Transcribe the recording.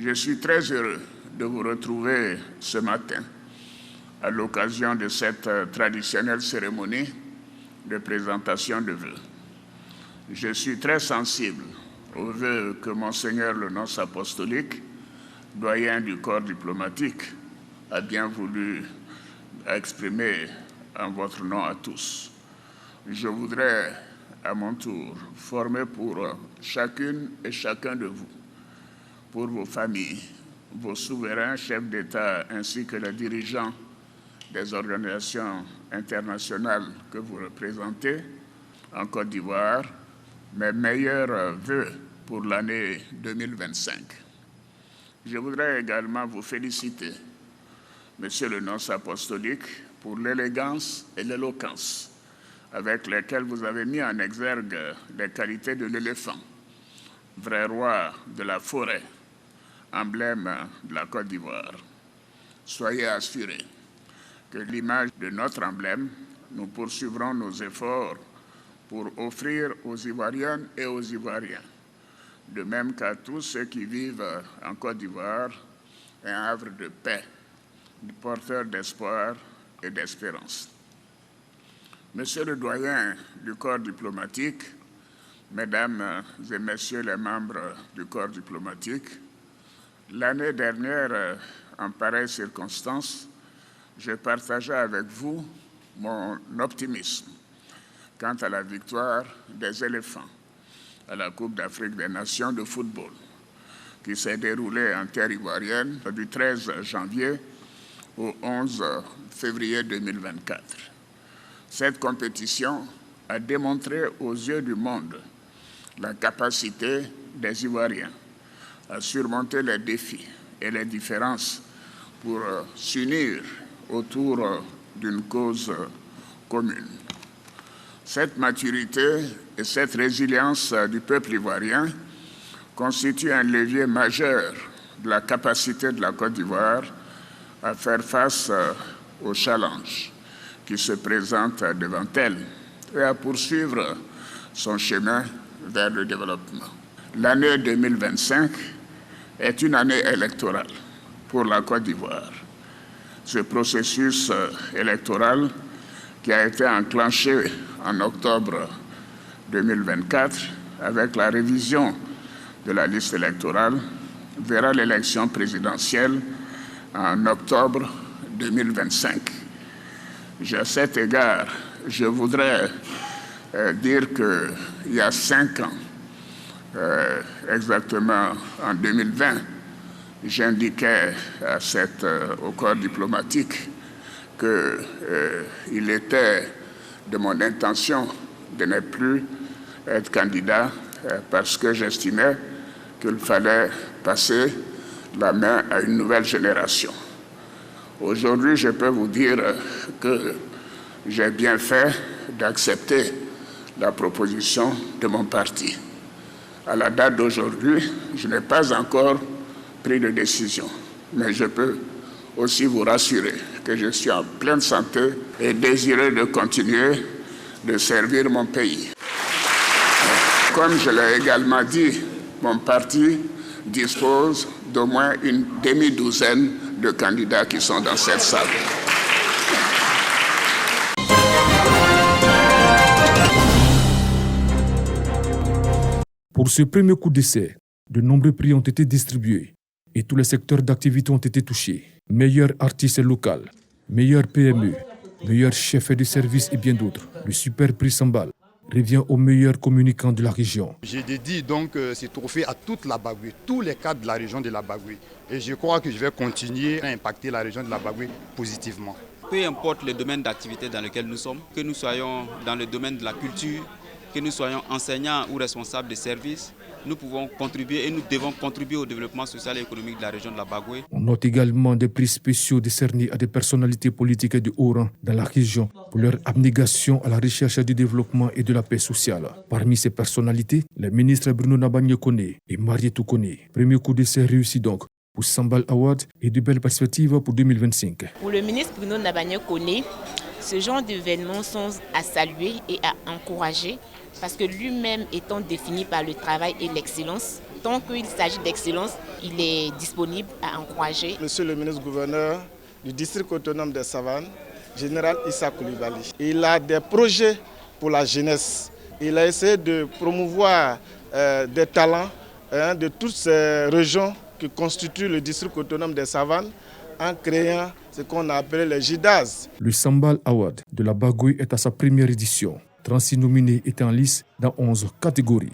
Je suis très heureux de vous retrouver ce matin à l'occasion de cette traditionnelle cérémonie de présentation de vœux. Je suis très sensible aux vœux que Monseigneur le nonce apostolique, doyen du corps diplomatique, a bien voulu exprimer en votre nom à tous. Je voudrais à mon tour former pour chacune et chacun de vous, pour vos familles, vos souverains chefs d'État ainsi que les dirigeants des organisations internationales que vous représentez en Côte d'Ivoire, mes meilleurs vœux pour l'année 2025. Je voudrais également vous féliciter, Monsieur le nonce apostolique, pour l'élégance et l'éloquence avec lesquelles vous avez mis en exergue les qualités de l'éléphant, vrai roi de la forêt, emblème de la Côte d'Ivoire. Soyez assurés que l'image de notre emblème, nous poursuivrons nos efforts pour offrir aux Ivoiriennes et aux Ivoiriens, de même qu'à tous ceux qui vivent en Côte d'Ivoire, un havre de paix, porteur d'espoir et d'espérance. Monsieur le doyen du corps diplomatique, Mesdames et Messieurs les membres du corps diplomatique, l'année dernière, en pareille circonstance, je partageais avec vous mon optimisme quant à la victoire des éléphants à la Coupe d'Afrique des Nations de football, qui s'est déroulée en terre ivoirienne du 13 janvier au 11 février 2024. Cette compétition a démontré aux yeux du monde la capacité des Ivoiriens à surmonter les défis et les différences pour s'unir autour d'une cause commune. Cette maturité et cette résilience du peuple ivoirien constituent un levier majeur de la capacité de la Côte d'Ivoire à faire face aux challenges qui se présentent devant elle et à poursuivre son chemin vers le développement. L'année 2025 est une année électorale pour la Côte d'Ivoire. Ce processus électoral qui a été enclenché en octobre 2024 avec la révision de la liste électorale verra l'élection présidentielle en octobre 2025. À cet égard, je voudrais dire qu'il y a 5 ans, exactement en 2020, j'indiquais au corps diplomatique qu'il était de mon intention de ne plus être candidat parce que j'estimais qu'il fallait passer la main à une nouvelle génération. Aujourd'hui, je peux vous dire que j'ai bien fait d'accepter la proposition de mon parti. À la date d'aujourd'hui, je n'ai pas encore pris de décision, mais je peux aussi vous rassurer que je suis en pleine santé et désireux de continuer de servir mon pays. Comme je l'ai également dit, mon parti dispose d'au moins une demi-douzaine de candidats qui sont dans cette salle. Pour ce premier coup d'essai, de nombreux prix ont été distribués et tous les secteurs d'activité ont été touchés. Meilleur artiste local, meilleur PME, meilleur chef de service et bien d'autres. Le super prix Sambal revient aux meilleurs communicants de la région. Je dédie donc ce trophée à toute la Bagoué, tous les cadres de la région de la Bagoué. Et je crois que je vais continuer à impacter la région de la Bagoué positivement. Peu importe le domaine d'activité dans lequel nous sommes, que nous soyons dans le domaine de la culture, que nous soyons enseignants ou responsables de services, nous pouvons contribuer et nous devons contribuer au développement social et économique de la région de la Bagoué. On note également des prix spéciaux décernés à des personnalités politiques de haut rang dans la région pour leur abnégation à la recherche du développement et de la paix sociale. Parmi ces personnalités, les ministres Bruno Nabagné Kone et Marietou Kone. Premier coup d'essai réussi donc pour Sambal Award et de belles perspectives pour 2025. Pour le ministre Bruno Nabagné Kone, ce genre d'événements sont à saluer et à encourager parce que lui-même étant défini par le travail et l'excellence, tant qu'il s'agit d'excellence, il est disponible à encourager. Monsieur le ministre-gouverneur du district autonome des Savanes, général Issa Coulibaly, il a des projets pour la jeunesse. Il a essayé de promouvoir des talents de toutes ces régions qui constituent le district autonome des Savanes en créant ce qu'on appelle les JIDAS. Le Sambal Award de la Bagoui est à sa première édition. 36 nominés étaient en lice dans 11 catégories.